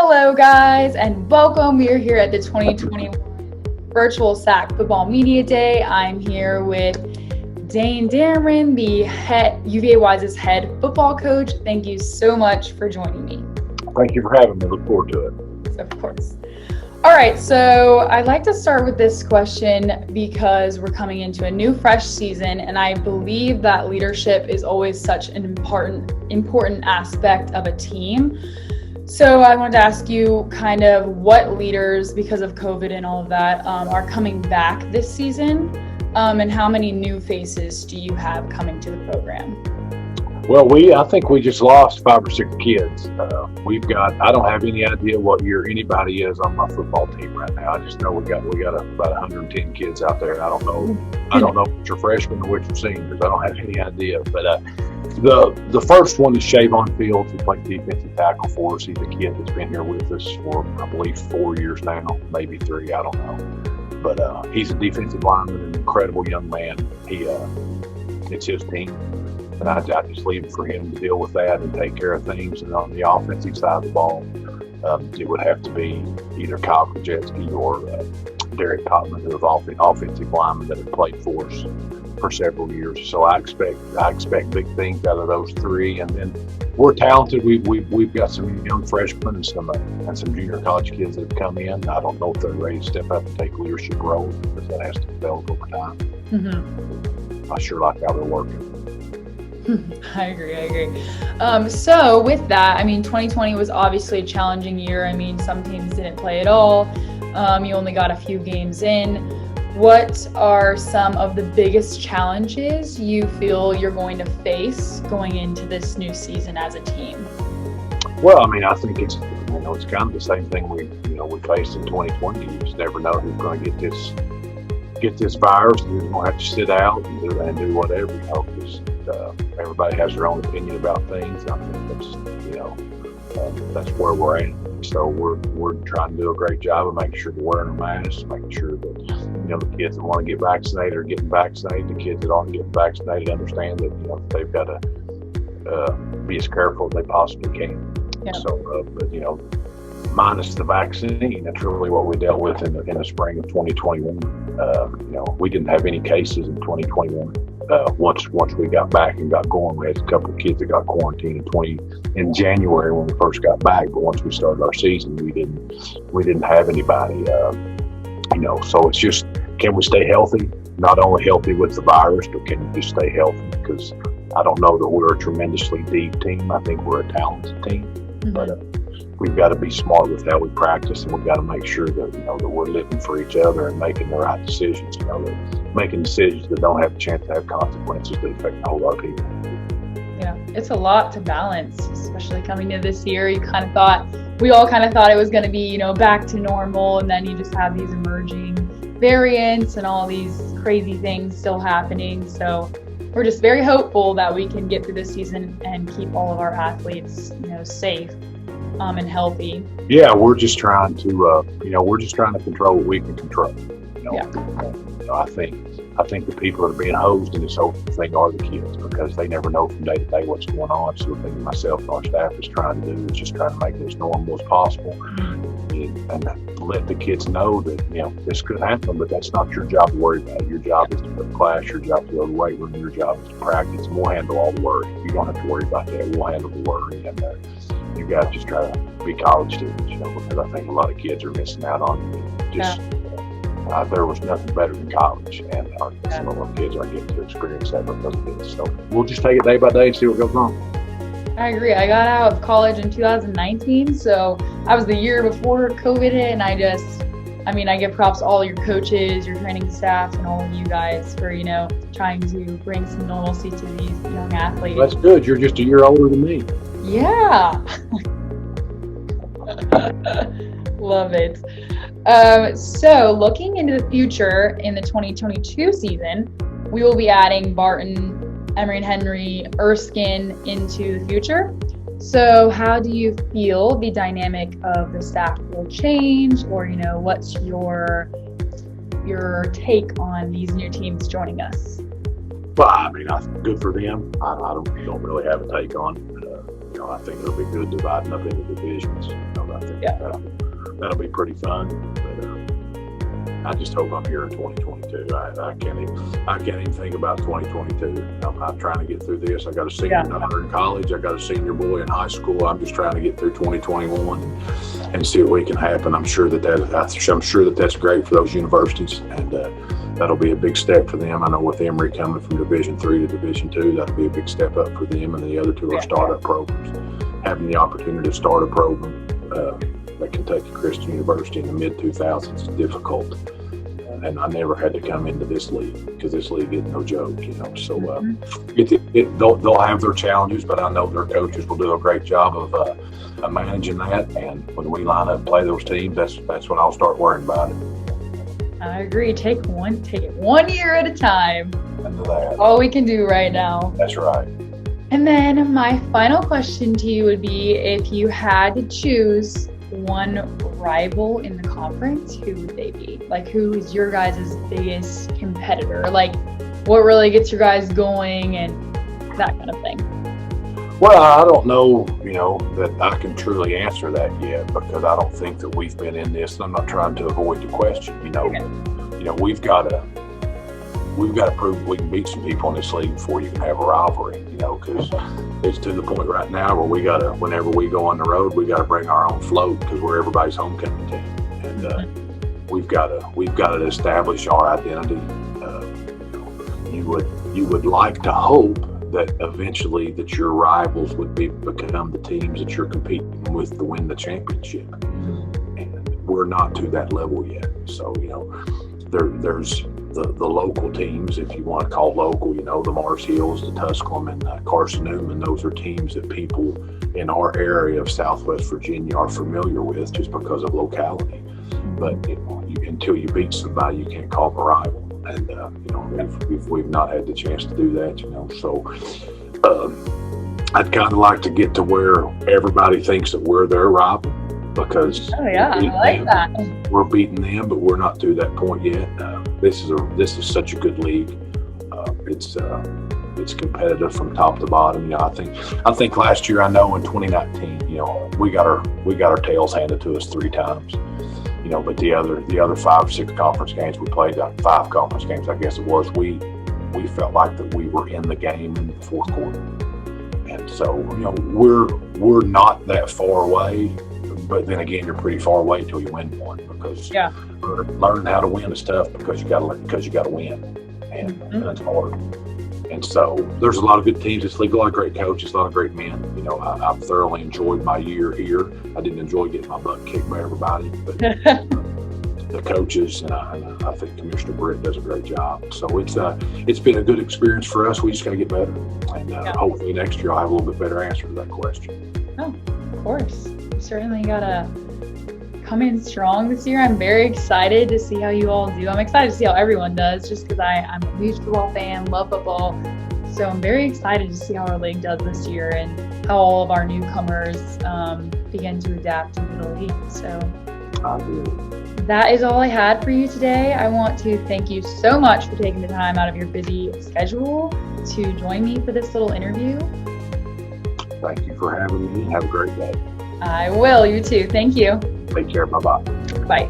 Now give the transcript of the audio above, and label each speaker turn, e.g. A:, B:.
A: Hello, guys, and welcome. We are here at the 2021 Virtual SAC Football Media Day. I'm here with Dane Dameron, the UVA Wise's head football coach. Thank you so much for joining me.
B: Thank you for having me. Look forward to it.
A: Of course. All right, so I'd like to start with this question because we're coming into a new fresh season, and I believe that leadership is always such an important aspect of a team. So I wanted to ask you kind of what leaders, because of COVID and all of that, are coming back this season, and how many new faces do you have coming to the program?
B: Well, I think we just lost 5 or 6 kids. I don't have any idea what year anybody is on my football team right now. I just know we got about 110 kids out there. I don't know which are freshmen or which are seniors. I don't have any idea. But the first one is Shavon Fields, who played defensive tackle for us. He's a kid that's been here with us for, I believe, 4 years now, maybe 3. I don't know. But he's a defensive lineman, an incredible young man. It's his team. And I just leave it for him to deal with that and take care of things. And on the offensive side of the ball, it would have to be either Kyle Krajewski or Derek Cotman, who are offensive linemen that have played for us for several years. So I expect big things out of those 3. And then we're talented. We've got some young freshmen and some junior college kids that have come in. I don't know if they're ready to step up and take leadership roles because that has to develop over time. Mm-hmm. I sure like how they're working.
A: I agree. So with that, 2020 was obviously a challenging year. Some teams didn't play at all. You only got a few games in. What are some of the biggest challenges you feel you're going to face going into this new season as a team?
B: Well, I think it's kind of the same thing we faced in 2020. You just never know who's going to get this virus, and you're going to have to sit out and do whatever, because everybody has their own opinion about things. I think that's where we're at. So we're trying to do a great job of making sure they're wearing their masks, making sure that the kids that want to get vaccinated are getting vaccinated. The kids that aren't getting vaccinated understand that they've got to be as careful as they possibly can. Yeah. So, but minus the vaccine, that's really what we dealt with in the spring of 2021. We didn't have any cases in 2021. Once we got back and got going, we had a couple of kids that got quarantined in January when we first got back. But once we started our season, we didn't have anybody. So it's just, can we stay healthy? Not only healthy with the virus, but can you just stay healthy? Because I don't know that we're a tremendously deep team. I think we're a talented team, mm-hmm. But we've got to be smart with how we practice, and we've got to make sure that that we're living for each other and making the right decisions. Making decisions that don't have a chance to have consequences that affect a whole lot of people.
A: Yeah, it's a lot to balance, especially coming into this year. We all kind of thought it was going to be, back to normal, and then you just have these emerging variants and all these crazy things still happening. So we're just very hopeful that we can get through this season and keep all of our athletes, safe and healthy.
B: Yeah, we're just trying to, control what we can control.
A: Yeah.
B: I think the people that are being hosed in this whole thing are the kids, because they never know from day to day what's going on. So the thing myself and our staff is trying to do is just trying to make it as normal as possible, and let the kids know that this could happen, but that's not your job to worry about. Your job is to go to class. Your job is to go to the weight room. Your job is to practice, and we'll handle all the worry. You don't have to worry about that. We'll handle the worry, and you got to just try to be college students, because I think a lot of kids are missing out on just.
A: Yeah.
B: There was nothing better than college, and some of our kids aren't getting to experience that because of this. So we'll just take it day by day and see what goes on.
A: I agree. I got out of college in 2019, so I was the year before COVID hit, and I give props to all your coaches, your training staff, and all of you guys for, trying to bring some normalcy to these young athletes.
B: That's good. You're just a year older than me.
A: Yeah. Love it. So looking into the future in the 2022 season, we will be adding Barton, Emory and Henry, Erskine into the future. So how do you feel the dynamic of the staff will change, or, what's your take on these new teams joining us?
B: Well, I think good for them. I don't really have a take on it. I think it'll be good dividing up into divisions. I think
A: Yeah.
B: That'll be pretty fun. But, I just hope I'm here in 2022. I can't even think about 2022. I'm trying to get through this. I got a senior daughter in college. I got a senior boy in high school. I'm just trying to get through 2021 and see what we can happen. I'm sure that's great for those universities, and that'll be a big step for them. I know with Emory coming from Division III to Division II, that'll be a big step up for them, and the other two are startup programs. Having the opportunity to start a program at Kentucky Christian University in the mid-2000s is difficult. And I never had to come into this league because this league is no joke, So they'll have their challenges, but I know their coaches will do a great job of managing that. And when we line up and play those teams, that's when I'll start worrying about it.
A: I agree. Take it 1 year at a time.
B: That's
A: all we can do right now.
B: That's right.
A: And then my final question to you would be, if you had to choose one rival in the conference, who would they be? Like, who is your guys' biggest competitor? Like, what really gets your guys going and that kind of thing?
B: Well, I don't know, that I can truly answer that yet, because I don't think that we've been in this, and I'm not trying to avoid the question. We've got to prove we can beat some people in this league before you can have a rivalry, because it's to the point right now where whenever we go on the road, we got to bring our own float because we're everybody's homecoming team, and we've got to establish our identity. You would like to hope that eventually that your rivals would become the teams that you're competing with to win the championship, and we're not to that level yet. So there's the local teams, if you want to call local, the Mars Hills, the Tusculum, and Carson Newman. Those are teams that people in our area of Southwest Virginia are familiar with just because of locality. But until you beat somebody, you can't call them a rival. And we've not had the chance to do that. So I'd kind of like to get to where everybody thinks that we're their rival, because
A: I like that.
B: We're beating them, but we're not to that point yet. This is such a good league. It's competitive from top to bottom. I think last year, in 2019, we got our tails handed to us 3 times. But the other 5 or 6 conference games we played, 5 conference games, I guess it was, we felt like that we were in the game in the fourth quarter. And so, we're not that far away. But then again, you're pretty far away till you win one, because learning how to win is tough because you got to win, and that's hard. And so there's a lot of good teams. It's a lot of great coaches, a lot of great men. I've thoroughly enjoyed my year here. I didn't enjoy getting my butt kicked by everybody, but the coaches and I think Commissioner Britt does a great job. So it's been a good experience for us. We just got to get better, and hopefully next year I'll have a little bit better answer to that question.
A: Oh, of course. Certainly gotta come in strong this year. I'm very excited to see how you all do. I'm excited to see how everyone does, just because I'm a huge football fan, love football. So I'm very excited to see how our league does this year and how all of our newcomers begin to adapt into the league. So that is all I had for you today. I want to thank you so much for taking the time out of your busy schedule to join me for this little interview.
B: Thank you for having me. Have a great day.
A: I will. You too. Thank you.
B: Take care. Bye-bye.
A: Bye.